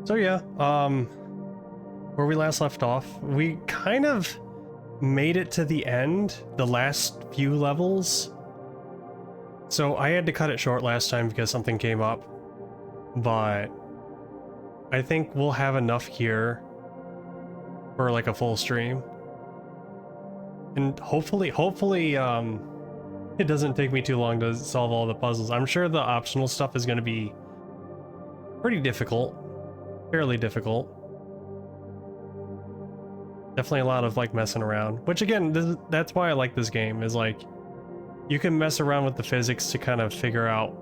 So yeah, where we last left off, we kind of made it to the end, the last few levels. So I had to cut it short last time because something came up, but I think we'll have enough here for like a full stream. And hopefully, it doesn't take me too long to solve all the puzzles. I'm sure the optional stuff is going to be pretty difficult. Fairly difficult. Definitely a lot of like messing around, which again, that's why I like this game, is like you can mess around with the physics to kind of figure out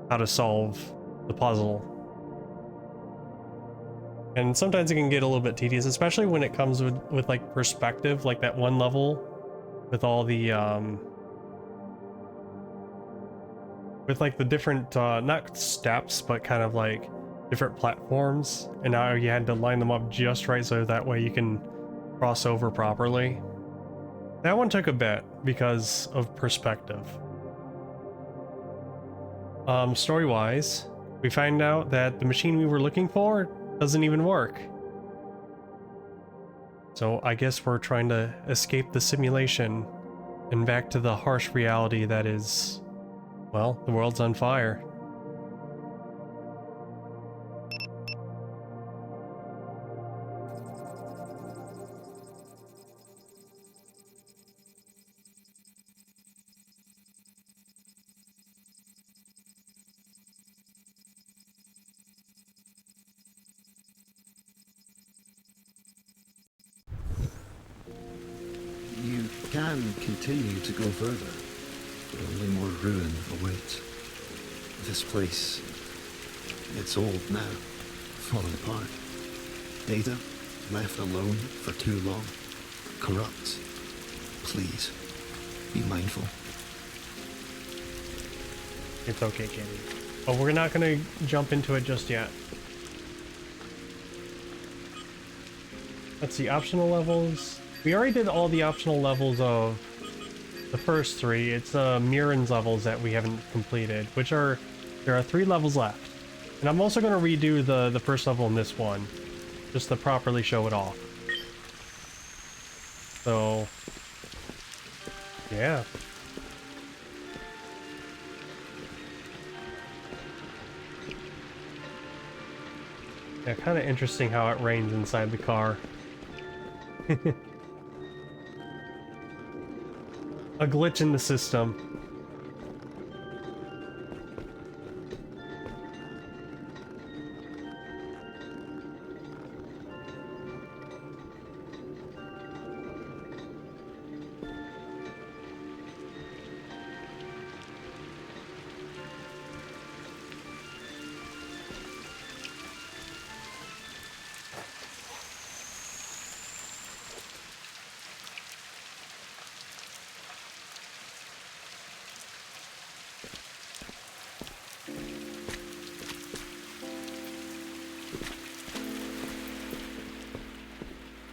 how to solve the puzzle. And sometimes it can get a little bit tedious, especially when it comes with like perspective, like that one level with all the with like the different not steps, but kind of like different platforms, and now you had to line them up just right so that way you can cross over properly. That one took a bit because of perspective. Story-wise, we find out that the machine we were looking for doesn't even work. So I guess we're trying to escape the simulation and back to the harsh reality that is, well, the world's on fire. You can continue to go further, but only more ruin awaits. This place, it's old now, falling apart. Ada, left alone for too long, corrupt. Please, be mindful. It's okay, Kenny. But we're not gonna jump into it just yet. Let's see, optional levels. We already did all the optional levels of the first three. It's Mirren's levels that we haven't completed, which are, there are 3 levels left. And I'm also gonna redo the first level in this one, just to properly show it off. So, yeah. Yeah, kind of interesting how it rains inside the car. A glitch in the system.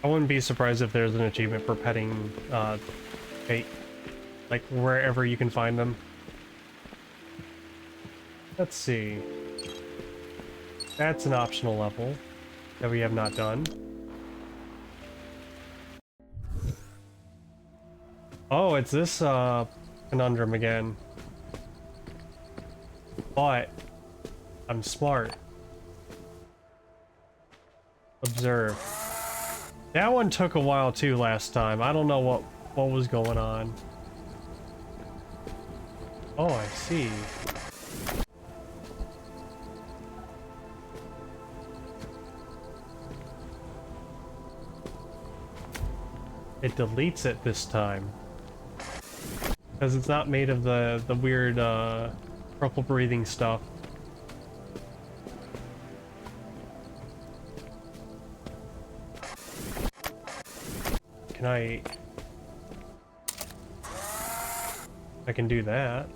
I wouldn't be surprised if there's an achievement for petting bait, like wherever you can find them. Let's see. That's an optional level that we have not done. Oh, it's this conundrum again. But I'm smart. Observe. That one took a while too last time. I don't know what was going on. Oh, I see. It deletes it this time. Because it's not made of the weird purple breathing stuff. I can do that.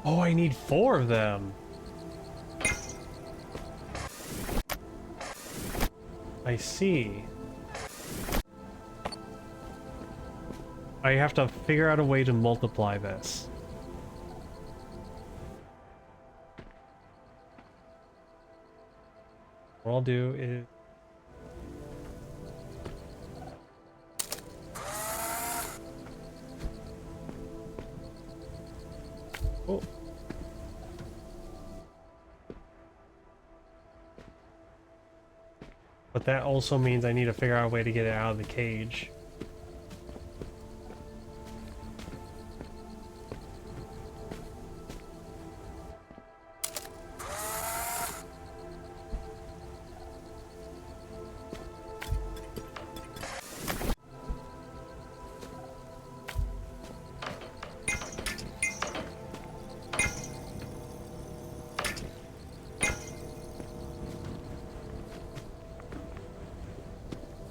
Oh, I need 4 of them. I see. I have to figure out a way to multiply this. What I'll do is... Oh. But that also means I need to figure out a way to get it out of the cage.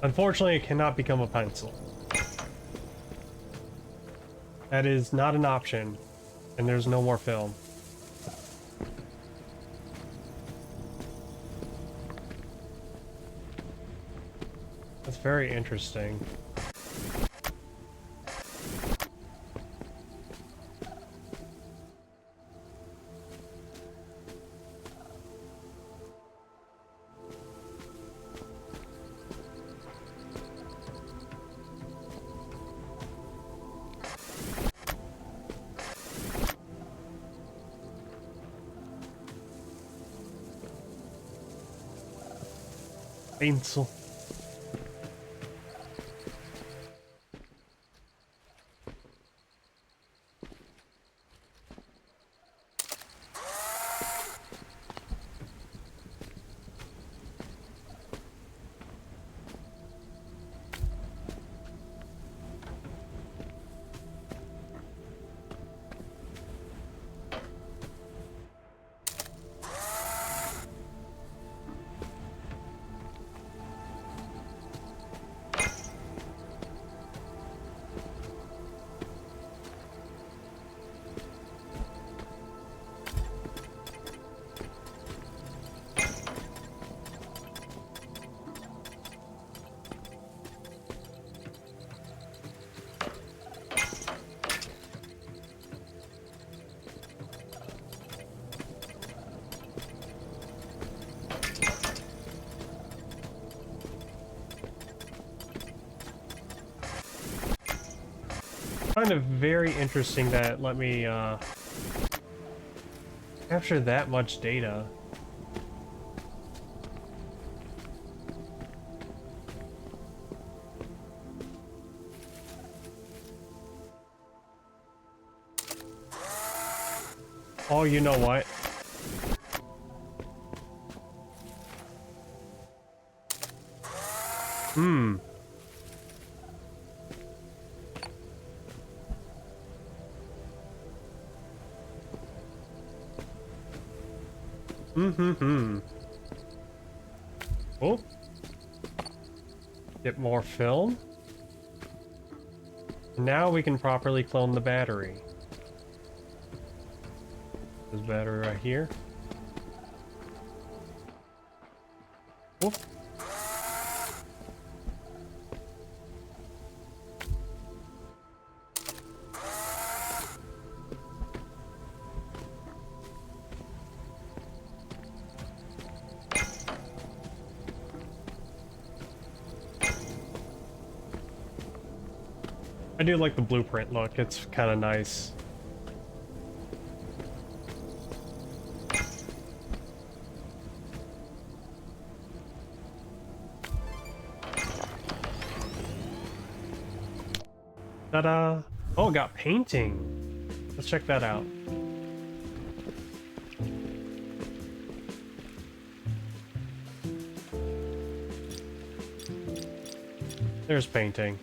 Unfortunately, it cannot become a pencil. That is not an option, and there's no more film. That's very interesting. Pencil. Kind of very interesting that it let me capture that much data. Oh, you know what? Hmm. Mm-hmm-hmm. Oh. Get more film. Now we can properly clone the battery. This battery right here. Oh. I do like the blueprint look, it's kind of nice. Ta-da! Oh, got painting! Let's check that out. There's painting.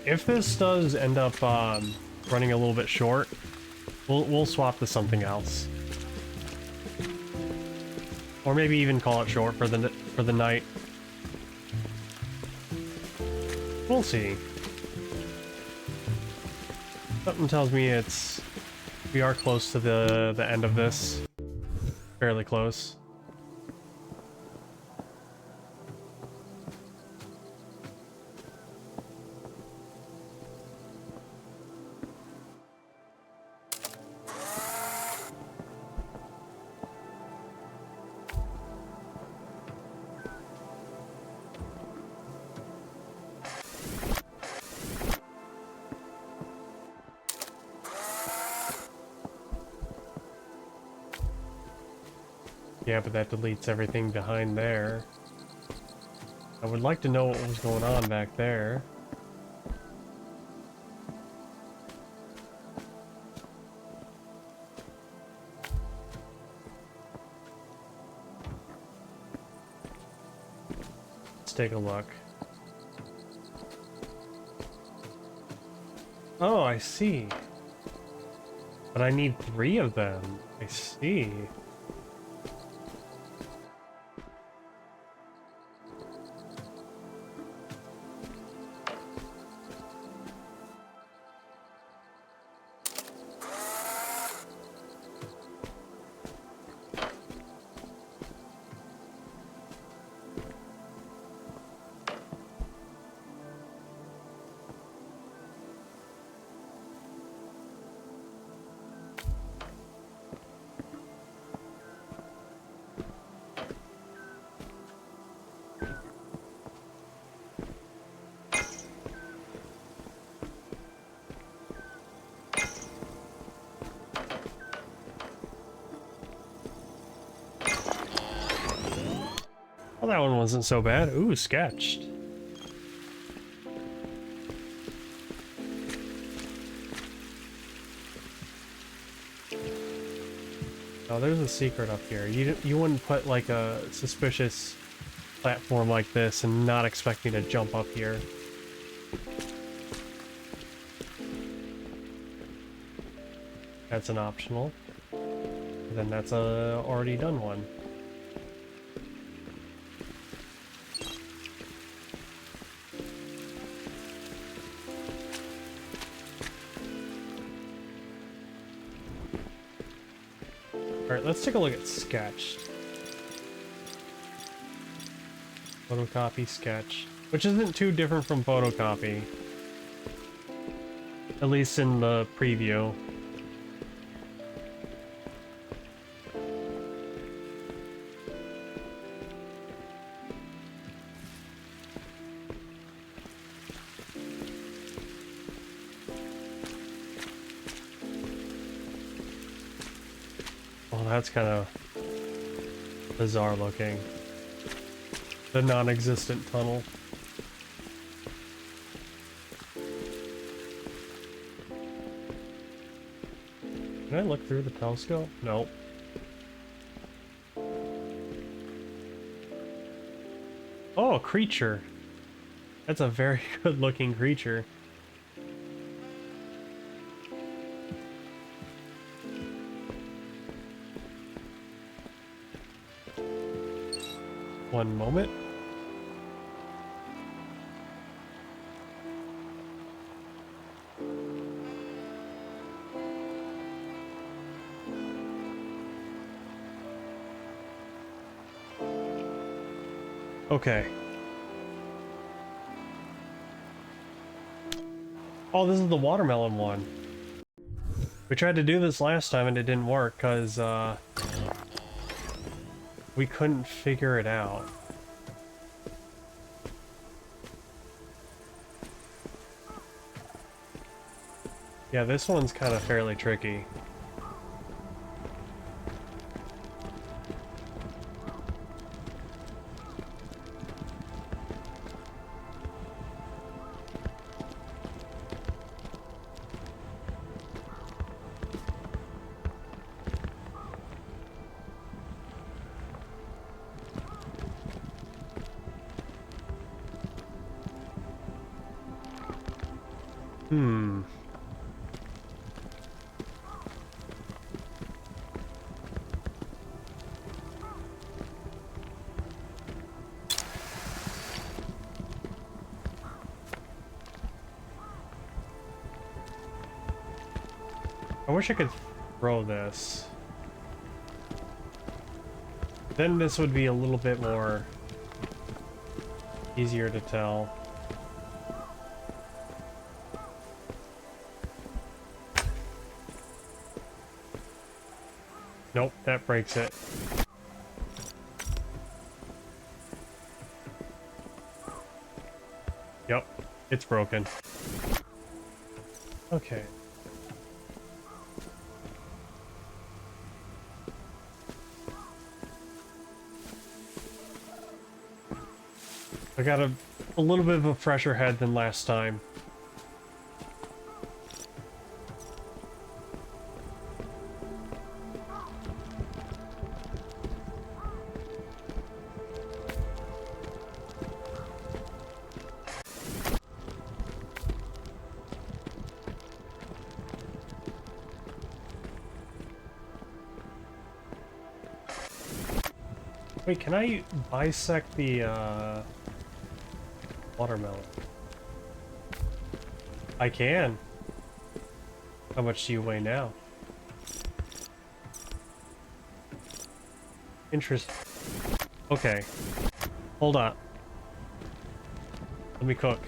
If this does end up running a little bit short, we'll swap to something else, or maybe even call it short for the night. We'll see. Something tells me we are close to the end of this. Fairly close. Yeah, but that deletes everything behind there. I would like to know what was going on back there. Let's take a look. Oh, I see. But I need 3 of them. I see. Well, that one wasn't so bad. Ooh, sketched. Oh, there's a secret up here. You wouldn't put like a suspicious platform like this and not expect me to jump up here. That's an optional. And then that's a already done one. Alright, let's take a look at sketch. Photocopy, sketch. Which isn't too different from photocopy. At least in the preview. Well, that's kind of bizarre looking. The non-existent tunnel. Can I look through the telescope? Nope. Oh, a creature. That's a very good looking creature. One moment. Okay. Oh, this is the watermelon one. We tried to do this last time and it didn't work because we couldn't figure it out. Yeah, this one's kind of fairly tricky. Hmm. I wish I could throw this. Then this would be a little bit more easier to tell. Nope, that breaks it. Yep, it's broken. Okay. I got a little bit of a fresher head than last time. Wait, can I bisect the watermelon? I can. How much do you weigh now? Interesting. Okay. Hold on. Let me cook.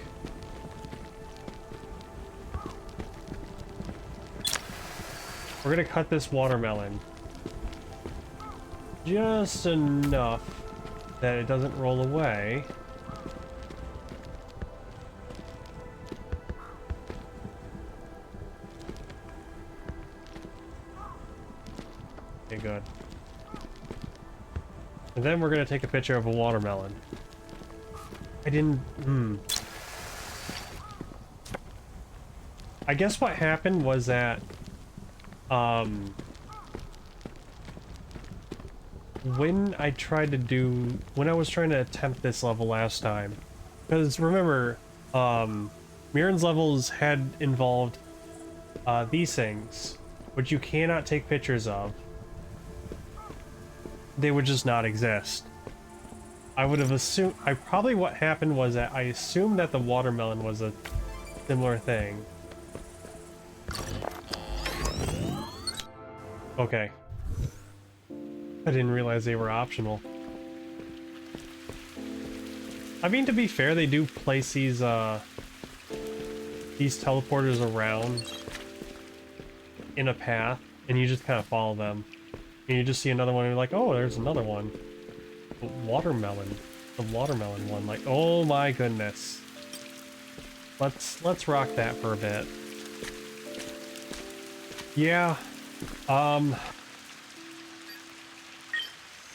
We're gonna cut this watermelon just enough that it doesn't roll away. Okay, good. And then we're gonna take a picture of a watermelon. I didn't... I guess what happened was that... when I was trying to attempt this level last time, because remember, Mirren's levels had involved these things, which you cannot take pictures of. They would just not exist. I would have assumed, probably what happened was that I assumed that the watermelon was a similar thing. Okay. I didn't realize they were optional. I mean, to be fair, they do place these teleporters around in a path, and you just kind of follow them. And you just see another one, and you're like, oh, there's another one. The watermelon one, like, oh my goodness. Let's rock that for a bit. Yeah,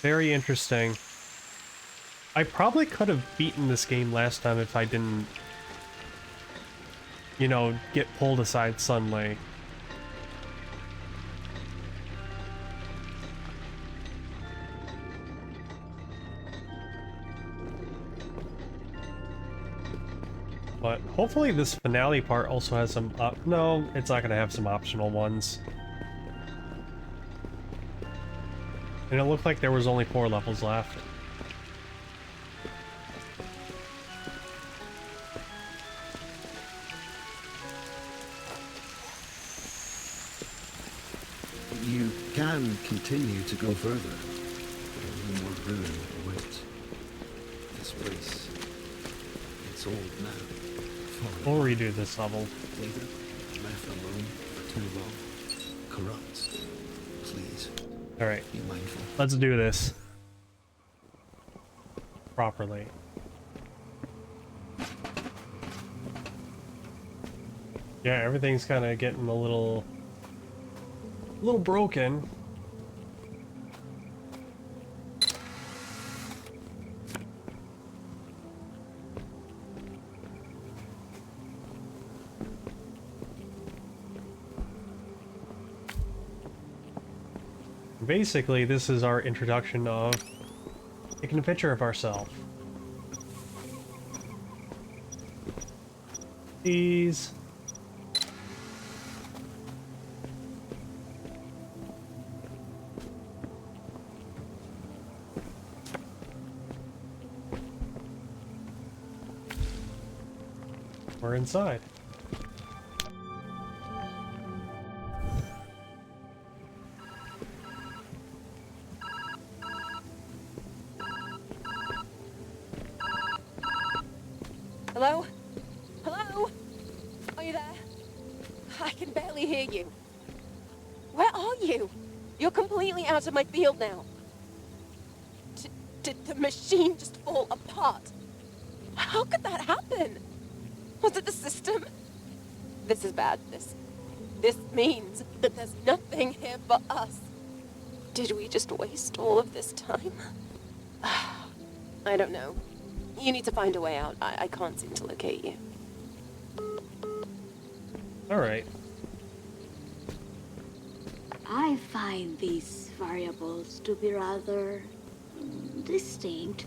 very interesting. I probably could have beaten this game last time if I didn't, you know, get pulled aside suddenly. But hopefully this finale part also has some no, it's not gonna have some optional ones. And it looked like there was only 4 levels left. You can continue to go further, but only more ruin awaits. This place, it's old now. We'll redo this level. Either left alone for too long, corrupt. Please. Alright, be mindful. let's do this properly. Yeah, everything's kind of getting a little broken. Basically, this is our introduction of taking a picture of ourselves. These. We're inside. Hello? Hello? Are you there? I can barely hear you. Where are you? You're completely out of my field now. Did the machine just fall apart? How could that happen? Was it the system? This is bad. This means that there's nothing here for us. Did we just waste all of this time? I don't know. You need to find a way out. I can't seem to locate you. Alright. I find these variables to be rather distinct.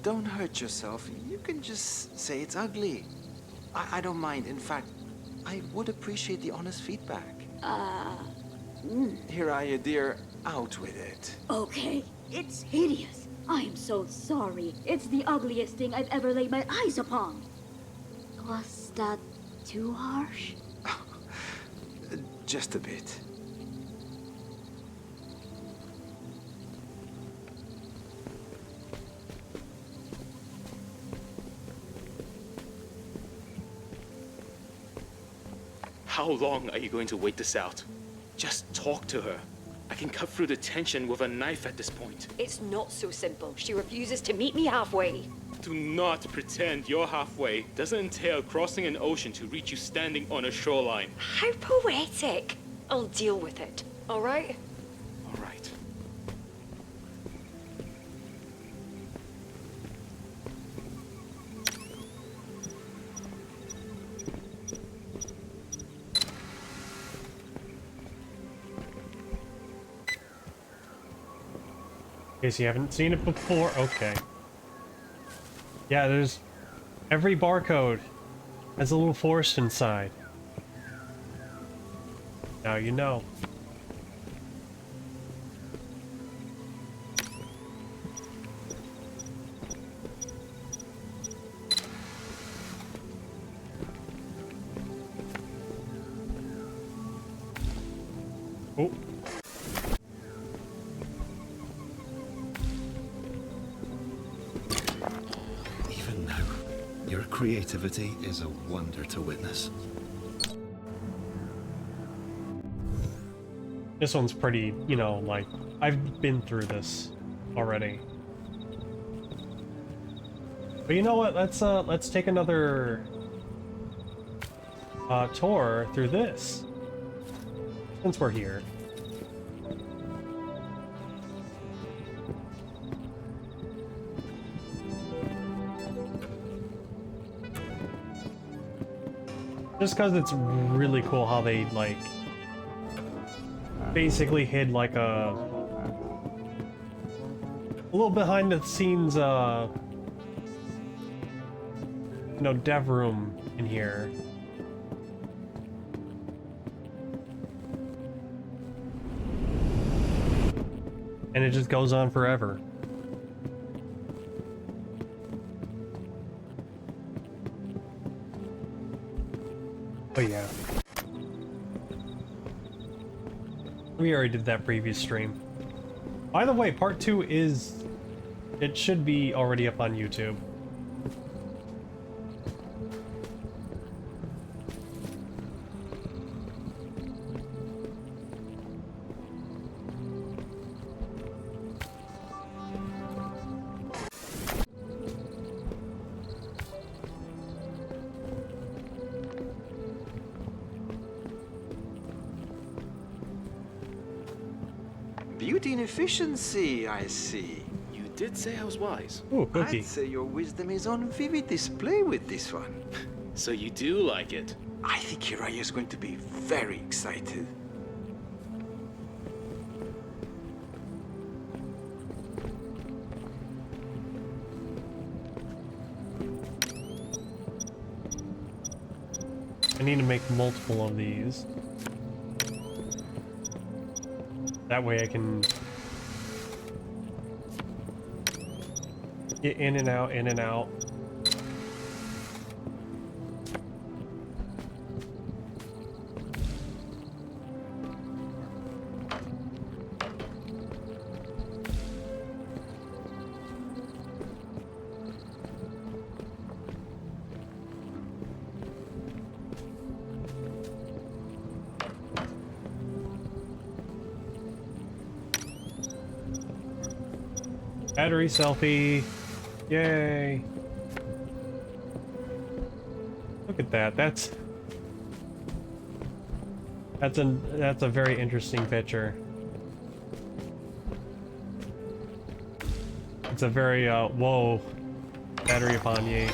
Don't hurt yourself. You can just say it's ugly. I don't mind. In fact, I would appreciate the honest feedback. Here are you, dear. Out with it. Okay, it's hideous. I'm so sorry. It's the ugliest thing I've ever laid my eyes upon. Was that too harsh? Just a bit. How long are you going to wait this out? Just talk to her. I can cut through the tension with a knife at this point. It's not so simple. She refuses to meet me halfway. Do not pretend you're halfway. Doesn't entail crossing an ocean to reach you standing on a shoreline. How poetic. I'll deal with it, all right? All right. In case you haven't seen it before, okay. Yeah, there's... every barcode has a little forest inside. Now you know. Oh. Even now, your creativity is a wonder to witness. This one's pretty, you know, like, I've been through this already. But you know what, let's take another tour through this. Since we're here. Just because it's really cool how they, like, basically hid, like, a little behind the scenes, you know, dev room in here. And it just goes on forever. Oh yeah. We already did that previous stream. By the way, part 2 is... it should be already up on YouTube. Beauty and efficiency, I see. You did say I was wise. Ooh, cookie. I'd say your wisdom is on vivid display with this one. So you do like it. I think Hiraya is going to be very excited. I need to make multiple of these. That way I can get in and out, in and out. Battery selfie. Yay. Look at that. That's a very interesting picture. It's a very whoa. Battery upon ye.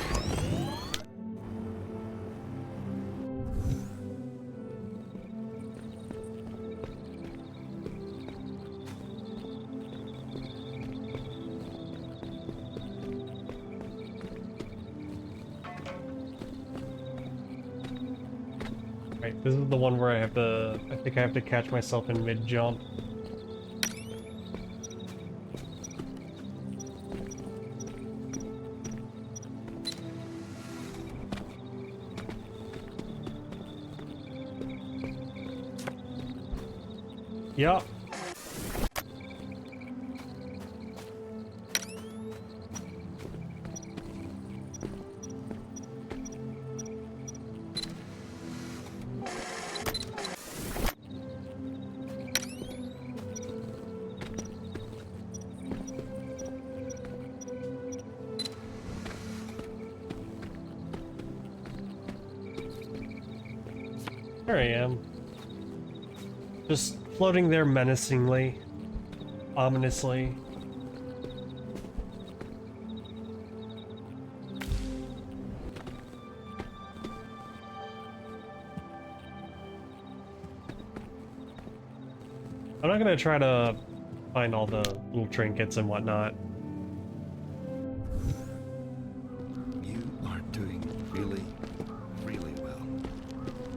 Right, this is the one where I think I have to catch myself in mid-jump. Yup. There I am. Just floating there menacingly, ominously. I'm not gonna try to find all the little trinkets and whatnot. You are doing really, really well.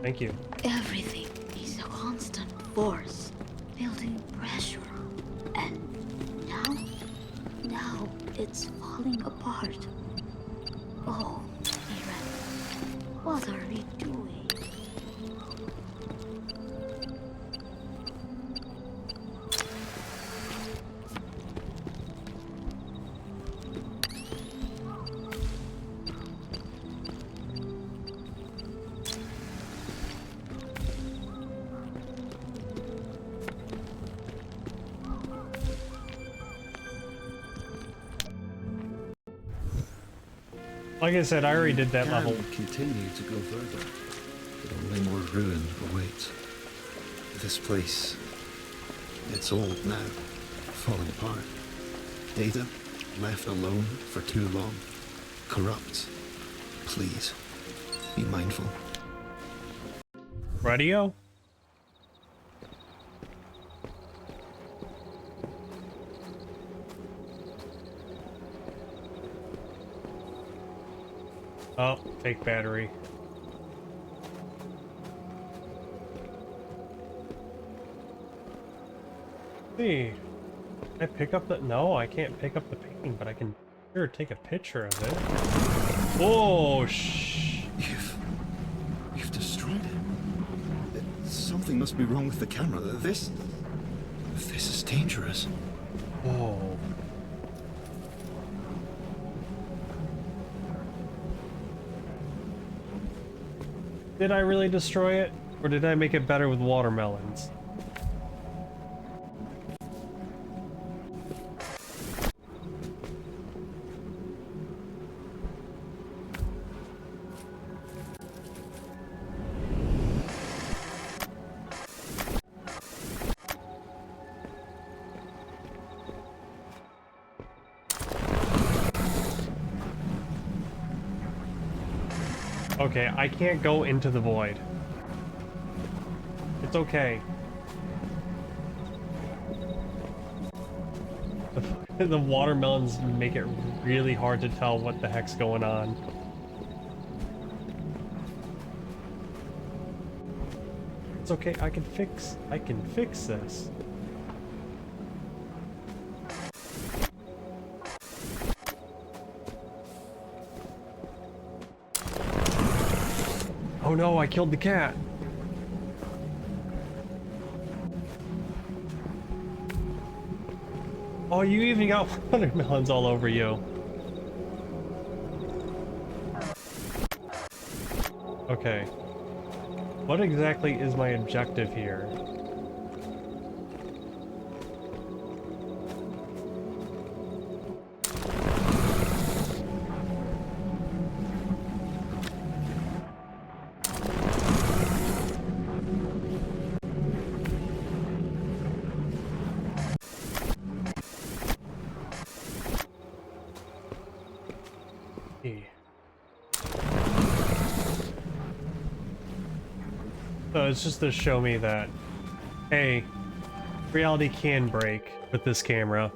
Thank you. Everything is a constant force, building pressure. And now it's falling apart. Oh, Eren, what are we doing? Like I said, I already did that level. Continue to go further, but only more ruin awaits. This place, it's old now, falling apart. Data, left alone for too long, corrupt. Please, be mindful. Radio? Oh, fake battery. See, can I pick up the? No, I can't pick up the painting, but I can sure take a picture of it. Whoa, shh! You've destroyed it. Something must be wrong with the camera. This is dangerous. Whoa. Did I really destroy it? Or did I make it better with watermelons? Okay, I can't go into the void. It's okay. The watermelons make it really hard to tell what the heck's going on. It's okay, I can fix this. Oh no, I killed the cat. Oh, you even got watermelons all over you. Okay. What exactly is my objective here? No, it's just to show me that, hey, reality can break with this camera.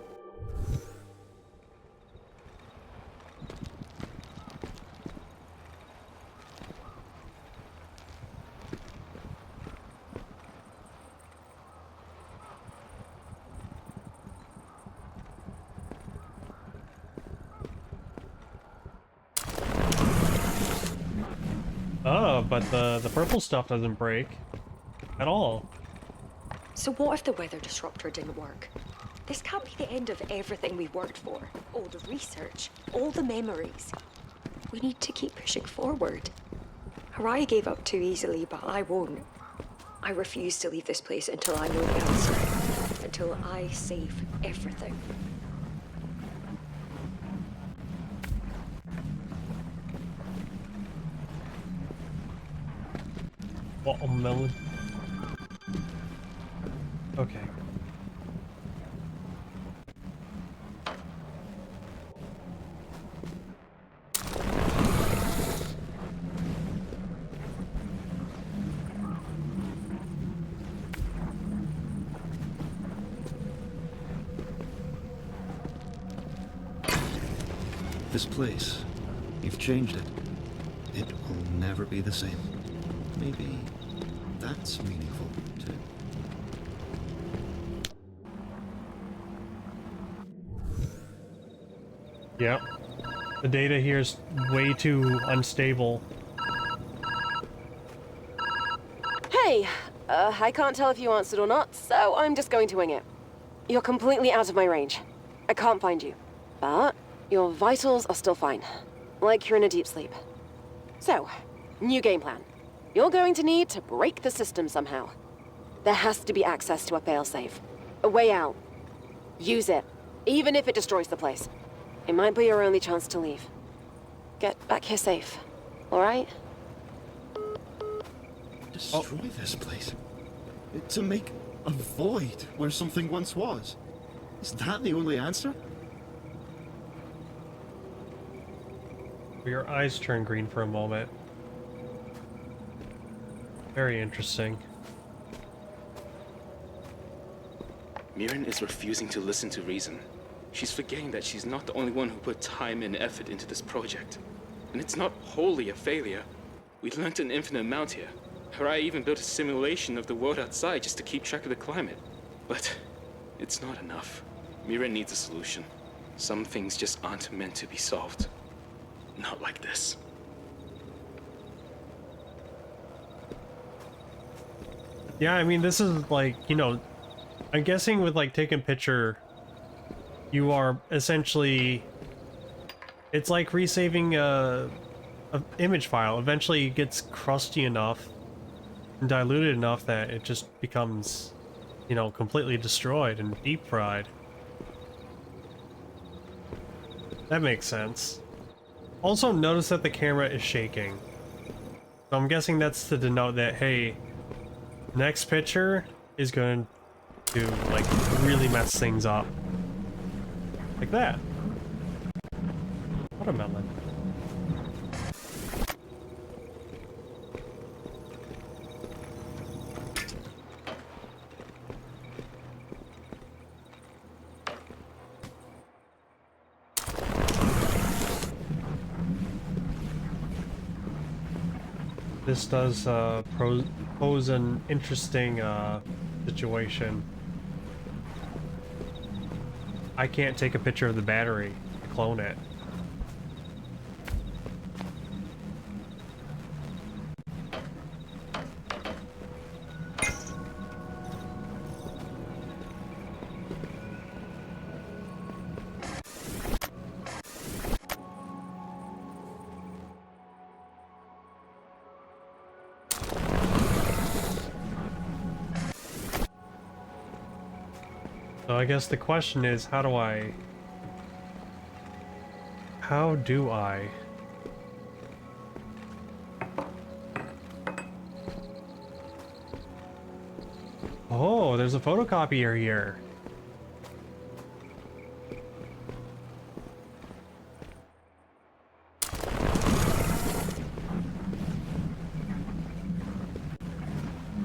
Oh, but the purple stuff doesn't break at all. So what if the weather disruptor didn't work? This can't be the end of everything we've worked for. All the research, all the memories. We need to keep pushing forward. Harai gave up too easily, but I won't. I refuse to leave this place until I know the answer. Until I save everything. Watermelon. Okay. This place, you've changed it. It will never be the same. Maybe that's meaningful, too. Yep. The data here is way too unstable. Hey, I can't tell if you answered or not, so I'm just going to wing it. You're completely out of my range. I can't find you. But your vitals are still fine. Like you're in a deep sleep. So, new game plan. You're going to need to break the system somehow. There has to be access to a failsafe. A way out. Use it, even if it destroys the place. It might be your only chance to leave. Get back here safe, alright? Destroy this place? To make a void where something once was? Is that the only answer? Your eyes turn green for a moment. Very interesting. Mirren is refusing to listen to reason. She's forgetting that she's not the only one who put time and effort into this project. And it's not wholly a failure. We learned an infinite amount here. Harai even built a simulation of the world outside just to keep track of the climate. But it's not enough. Mirren needs a solution. Some things just aren't meant to be solved. Not like this. Yeah, I mean, this is like, you know, I'm guessing with like taking a picture, you are essentially, it's like resaving a image file. Eventually it gets crusty enough and diluted enough that it just becomes, you know, completely destroyed and deep fried. That makes sense. Also notice that the camera is shaking. So I'm guessing that's to denote that, hey, next picture is going to, like, really mess things up. Like that. Watermelon. This does pose an interesting situation. I can't take a picture of the battery, clone it. So I guess the question is, how do I... Oh, there's a photocopier here.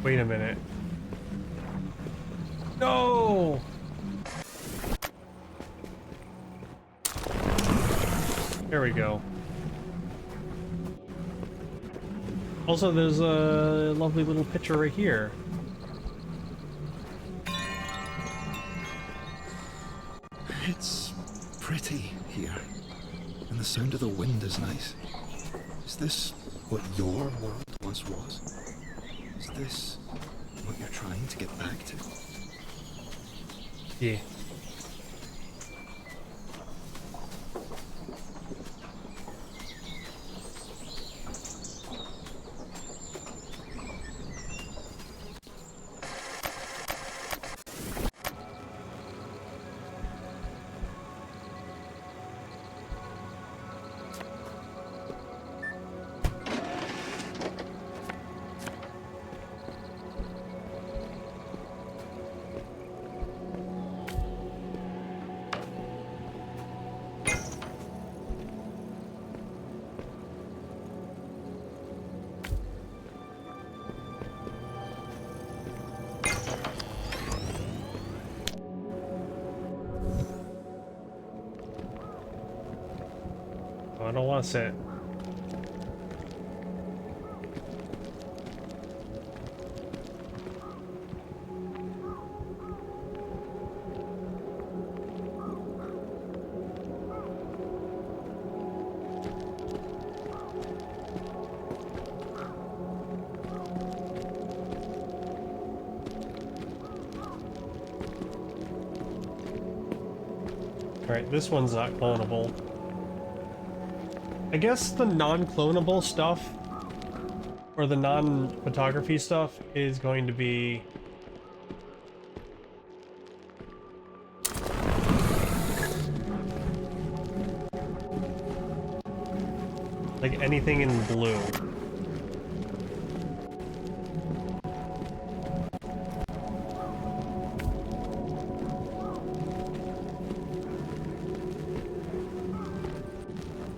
Wait a minute. No! There we go. Also, there's a lovely little picture right here. It's pretty here, and the sound of the wind is nice. Is this what your world once was? Is this what you're trying to get back to? Yeah. I don't want to sit. Alright, this one's not clonable. I guess the non-clonable stuff, or the non-photography stuff, is going to be... like anything in blue.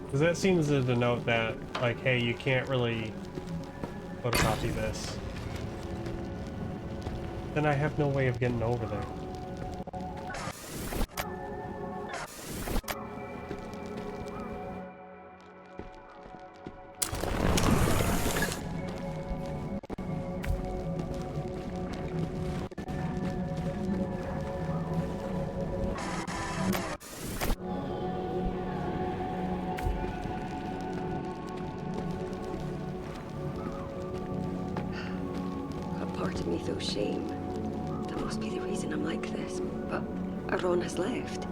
Because that seems to denote that, like, hey, you can't really photocopy this. Then I have no way of getting over there. Part of me feels shame. That must be the reason I'm like this. But Aron has left.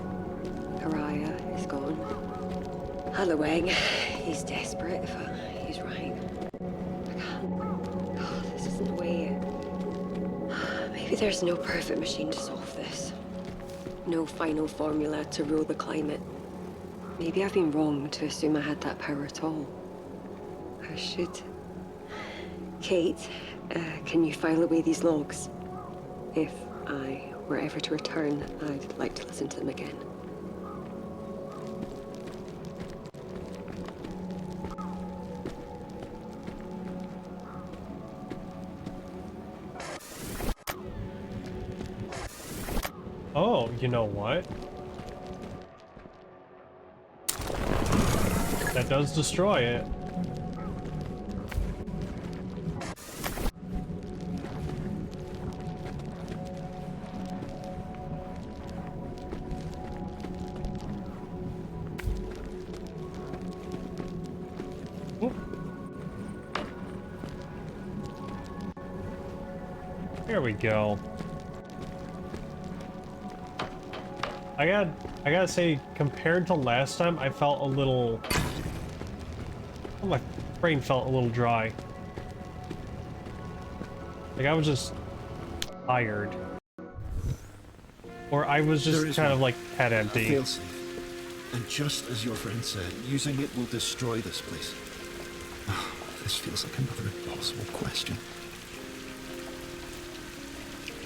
Araya is gone. Halloween, he's desperate, but he's right. I can't. Oh, this isn't the way. Maybe there's no perfect machine to solve this. No final formula to rule the climate. Maybe I've been wrong to assume I had that power at all. I should. Kate, can you file away these logs? If I were ever to return, I'd like to listen to them again. Oh, you know what? That does destroy it. There we go. I gotta say, compared to last time, I felt a little... oh, my brain felt a little dry. Like, I was just tired. Or I was just kind of like head empty. Failsafe. And just as your friend said, using it will destroy this place. Oh, this feels like another impossible question.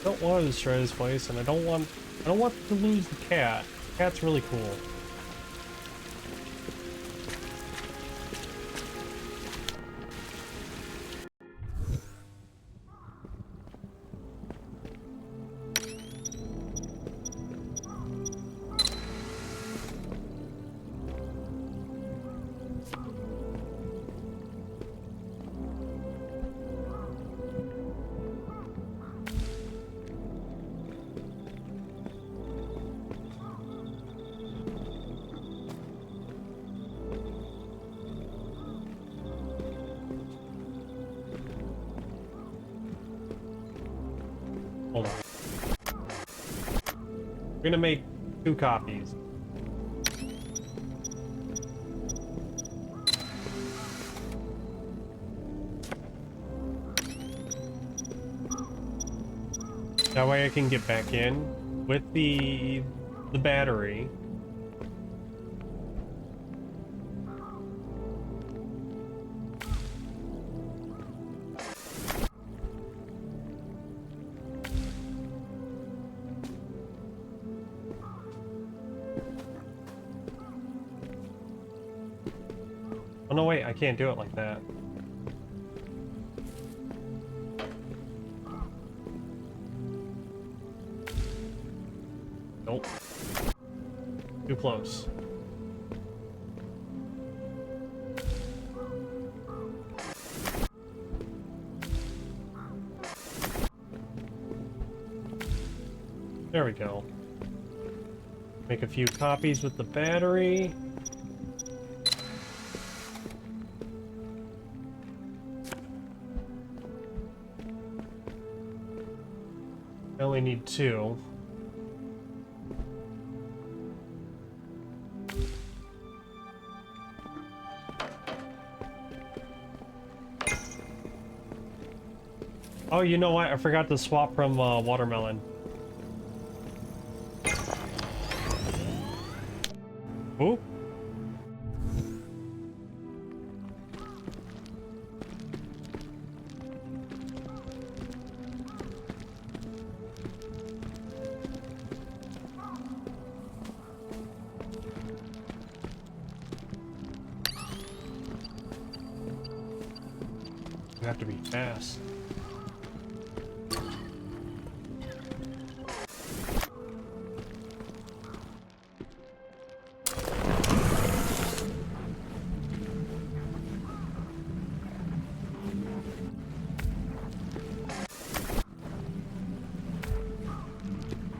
I don't want to destroy this place, and I don't want to lose the cat. The cat's really cool. We're gonna make 2 copies. That way I can get back in with the battery. Oh no, wait, I can't do it like that. Nope. Too close. There we go. Make a few copies with the battery. I only need 2. Oh, you know what? I forgot to swap from watermelon. Ooh. You have to be fast.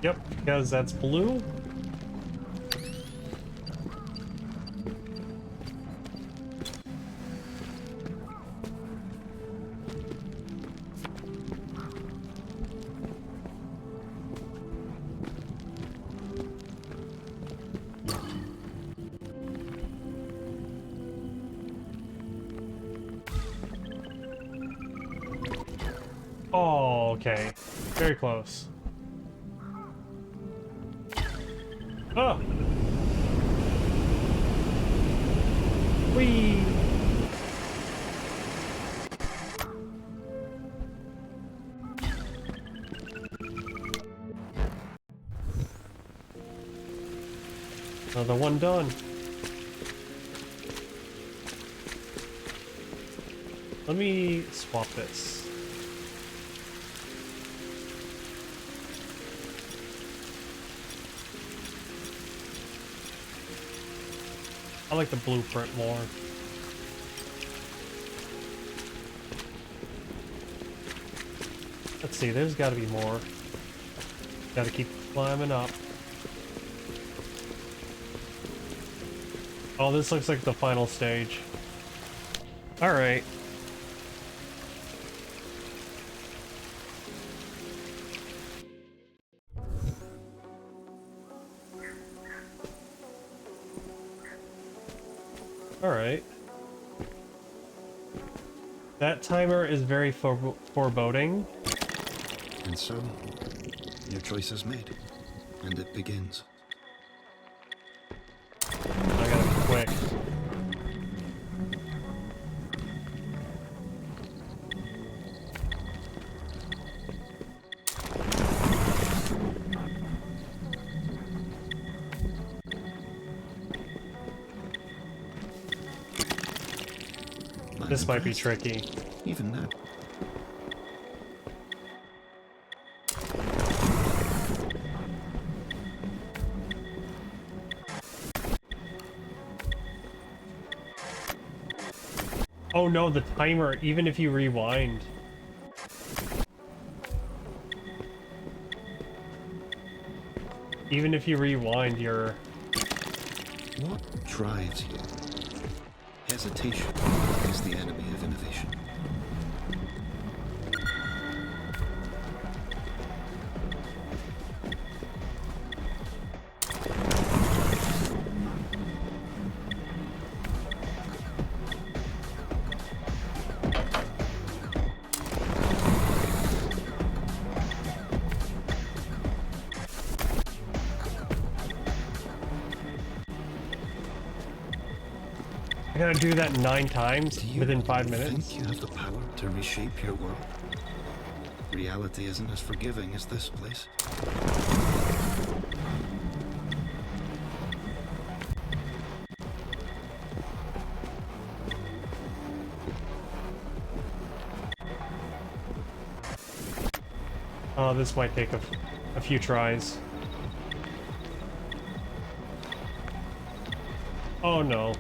Yep, because that's blue. Oh, okay. Very close. Oh! Whee! Another one done. Let me swap this. I like the blueprint more. Let's see, there's gotta be more. Gotta keep climbing up. Oh, this looks like the final stage. Alright. Alright. That timer is very foreboding. And so, your choice is made, and it begins. I gotta be quick. This might be tricky. Even now. Oh no, the timer, even if you rewind. Even if you rewind, you're... What drives you? Hesitation is the enemy of innovation. gotta do that 9 times Do you within 5 minutes. think you have the power to reshape your world? Reality isn't as forgiving as this place. Oh, this might take a few tries. Oh no.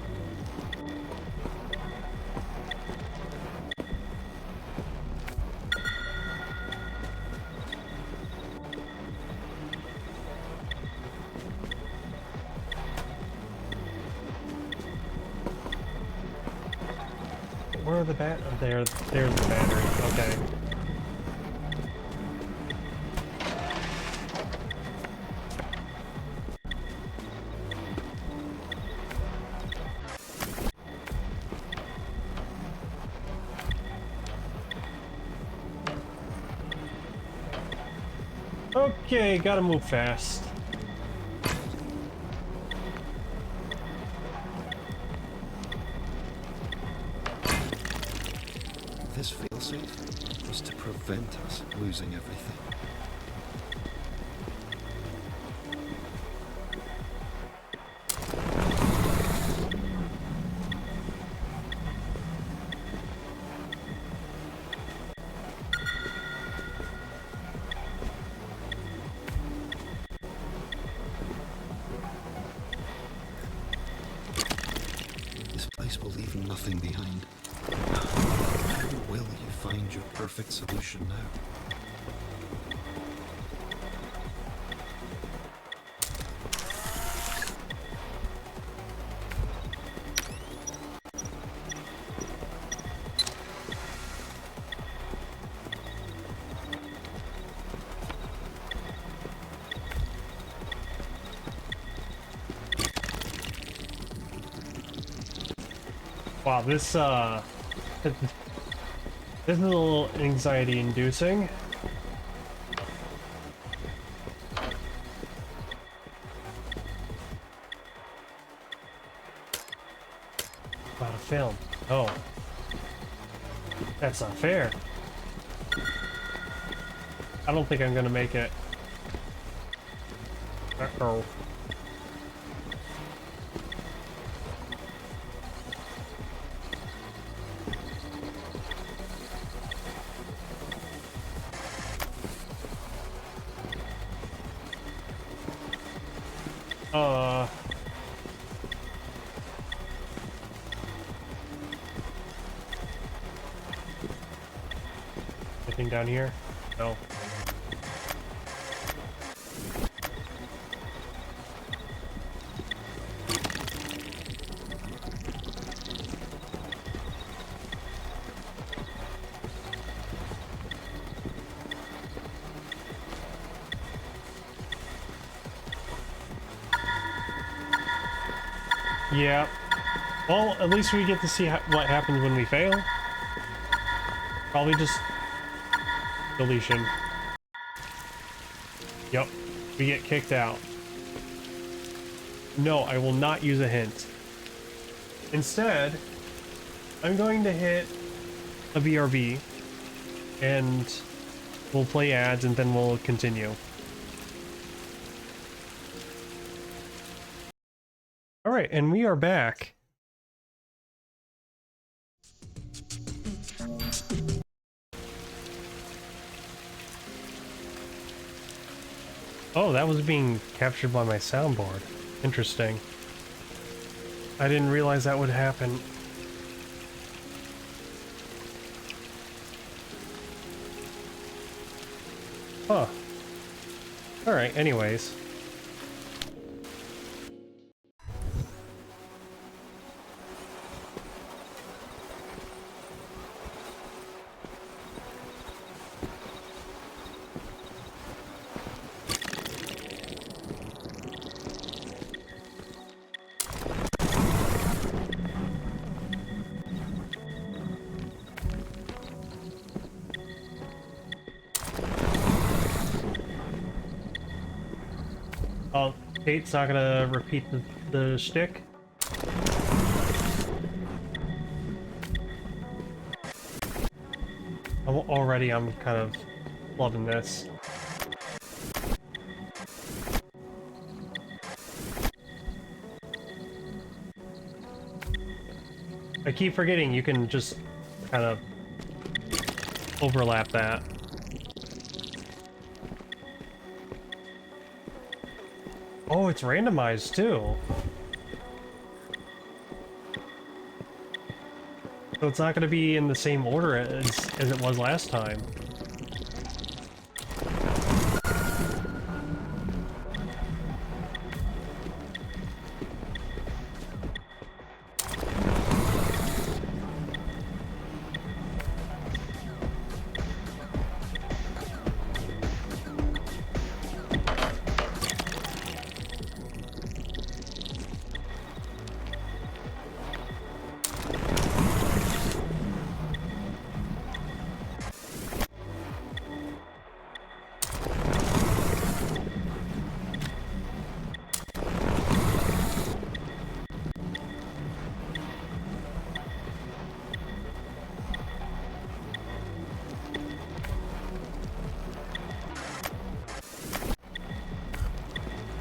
Where are the there's the battery. Okay. Okay, gotta move fast. This failsafe was to prevent us losing everything. This place will leave nothing behind. How will you find your perfect solution now? Wow, this this is a little anxiety-inducing. About a film. Oh. That's not fair. I don't think I'm gonna make it. Uh-oh. Anything down here? No. Yeah. Well, at least we get to see what happens when we fail. Probably just deletion. Yep. We get kicked out. No, I will not use a hint. Instead, I'm going to hit a BRB and we'll play ads and then we'll continue. Alright, and we are back. Oh, that was being captured by my soundboard. Interesting. I didn't realize that would happen. Huh. Alright, anyways. Oh, Kate's not gonna repeat the shtick? already I'm kind of loving this. I keep forgetting you can just kind of overlap that. Oh, it's randomized too. So it's not going to be in the same order as it was last time.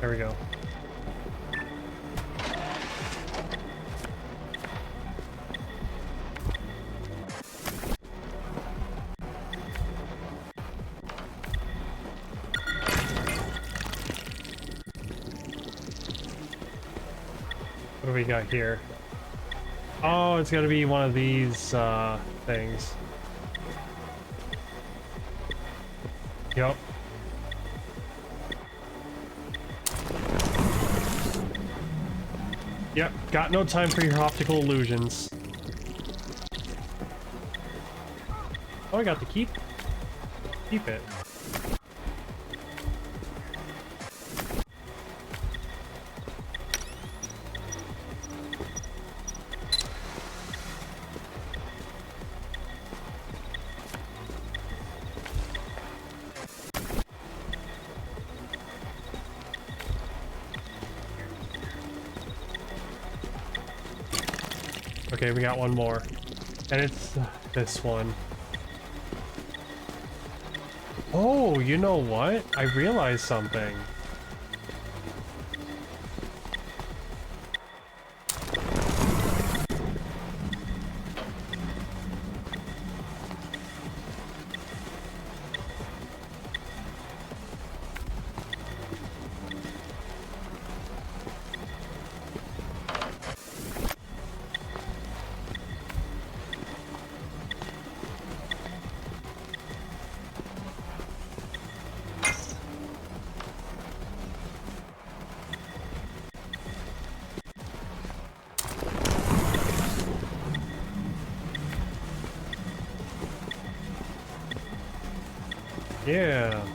There we go. What do we got here? Oh, it's gonna be one of these things. Yup. Yep, got no time for your optical illusions. Oh, I got to keep it. Okay, we got one more. And it's this one. Oh, you know what? I realized something. Yeah.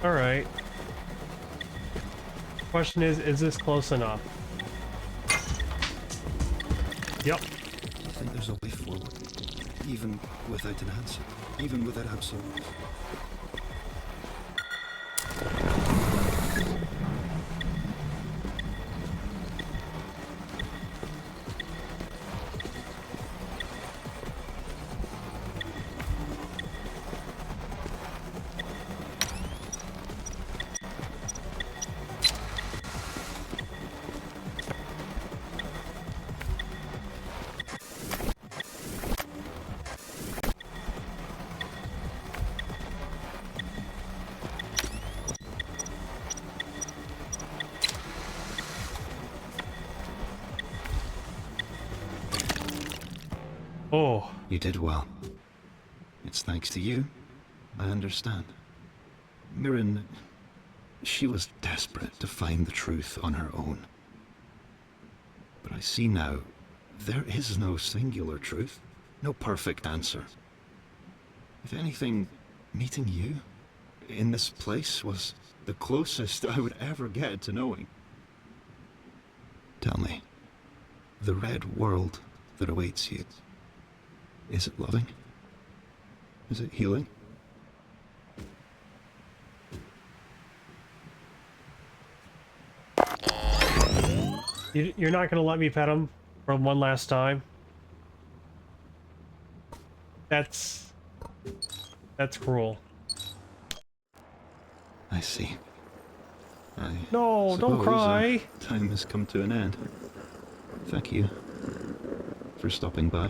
Alright. Question is this close enough? Yep. I think there's a way forward, even without an answer, even without absolute. Oh. You did well. It's thanks to you. I understand. Mirren, she was desperate to find the truth on her own. But I see now, there is no singular truth, no perfect answer. If anything, meeting you in this place was the closest I would ever get to knowing. Tell me, the red world that awaits you, is it loving? Is it healing? You're not gonna let me pet him for one last time? That's That's cruel. I see. I No, don't suppose cry. our time has come to an end. Thank you for stopping by.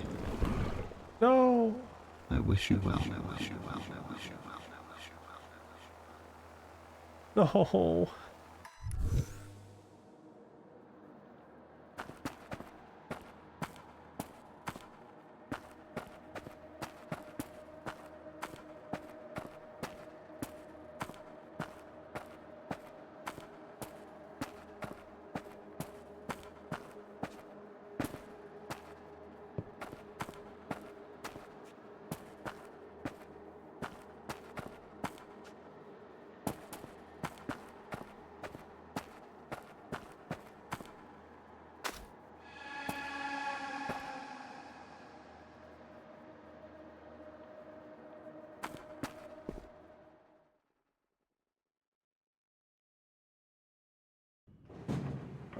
No. I wish you well. No.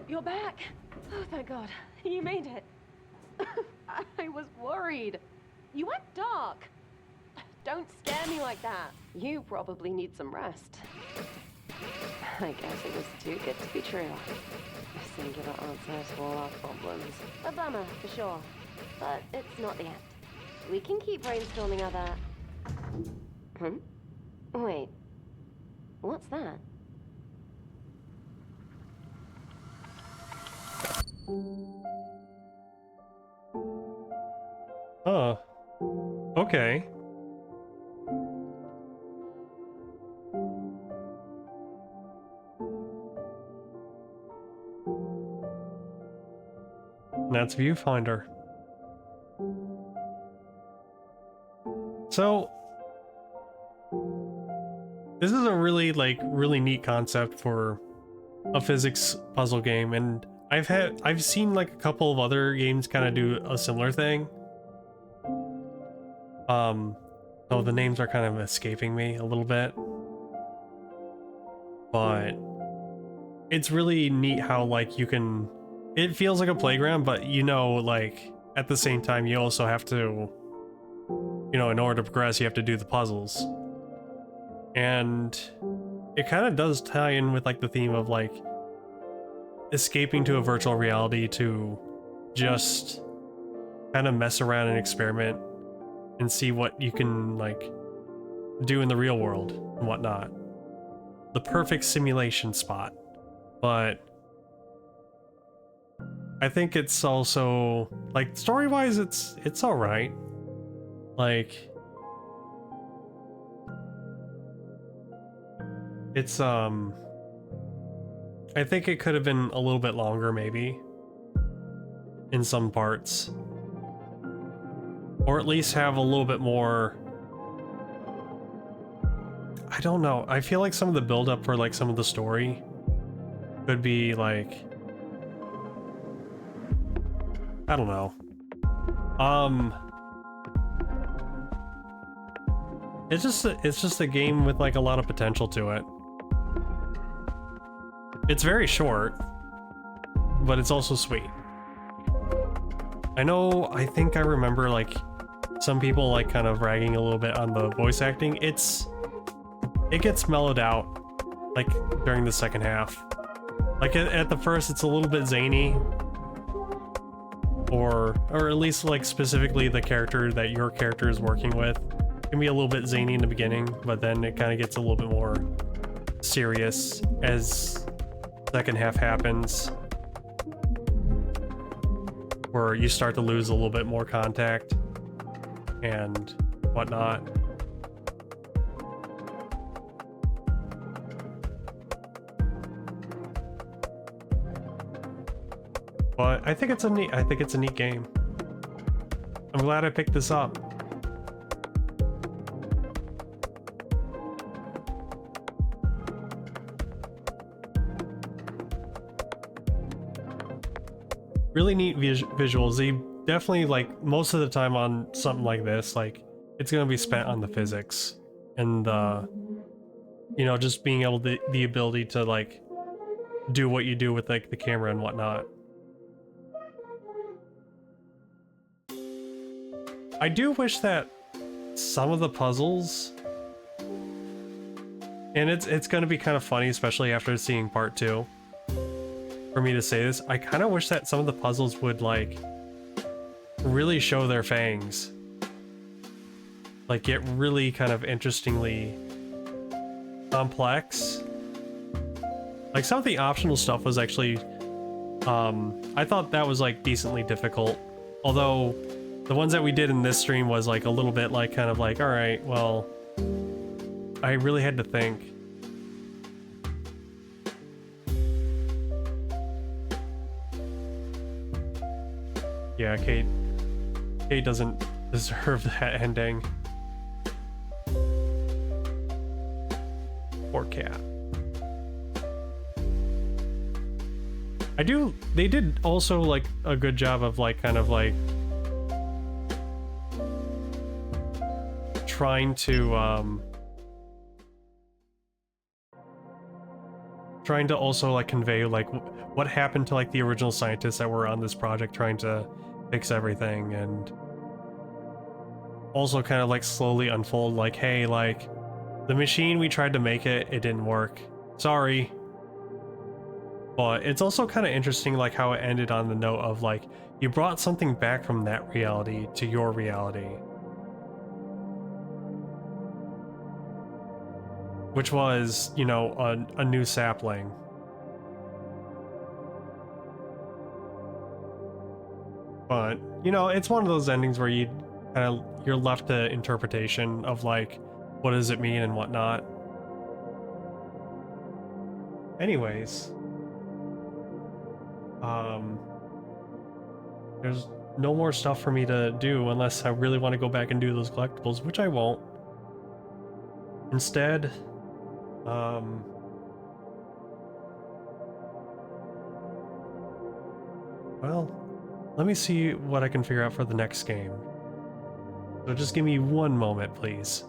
You're back. Oh, thank God. You made it. I was worried. You went dark. Don't scare me like that. You probably need some rest. I guess it was too good to be true. A singular answer to all our problems. A bummer, for sure. But it's not the end. We can keep brainstorming other... Wait. What's that? Oh. Okay. That's Viewfinder. So this is a really neat concept for a physics puzzle game, and I've seen like a couple of other games kind of do a similar thing. Oh, the names are kind of escaping me a little bit. But it's really neat how like you can, it feels like a playground, but you know, like at the same time you also have to, you know, in order to progress you have to do the puzzles. And it kind of does tie in with like the theme of like escaping to a virtual reality to just kind of mess around and experiment and see what you can like do in the real world and whatnot. The perfect simulation spot. But I think it's also like story-wise it's all right. Like it's I think it could have been a little bit longer maybe in some parts. Or at least have a little bit more, I don't know. I feel like some of the build-up for like some of the story could be like, I don't know. It's just a game with like a lot of potential to it. It's very short, but it's also sweet. I think I remember like some people like kind of ragging a little bit on the voice acting. It gets mellowed out like during the second half. Like at the first it's a little bit zany, or at least like specifically the character that your character is working with can be a little bit zany in the beginning, but then it kind of gets a little bit more serious as second half happens, where you start to lose a little bit more contact and whatnot. But I think it's a neat game. I'm glad I picked this up. Really neat visuals. They definitely, like, most of the time on something like this, like, it's gonna be spent on the physics and you know, just being able to, the ability to like do what you do with like the camera and whatnot. I do wish that some of the puzzles And it's gonna be kind of funny, especially after seeing part 2, for me to say this. I kind of wish that some of the puzzles would, like, really show their fangs. Like, get really kind of interestingly complex. Like, some of the optional stuff was actually, I thought that was, like, decently difficult. Although, the ones that we did in this stream was, like, a little bit, like, kind of like, alright, well, I really had to think. Yeah, Kate doesn't deserve that ending. Poor cat. They did also, like, a good job of, like, kind of, like, trying to also, like, convey, like, what happened to, like, the original scientists that were on this project trying to fix everything, and also kind of, like, slowly unfold, like, hey, like, the machine, we tried to make it didn't work. Sorry. But it's also kind of interesting, like, how it ended on the note of, like, you brought something back from that reality to your reality. Which was, you know, a new sapling. But, you know, it's one of those endings where you're left to interpretation of, like, what does it mean and whatnot. Anyways. There's no more stuff for me to do unless I really want to go back and do those collectibles, which I won't. Instead, well, let me see what I can figure out for the next game. So just give me one moment, please.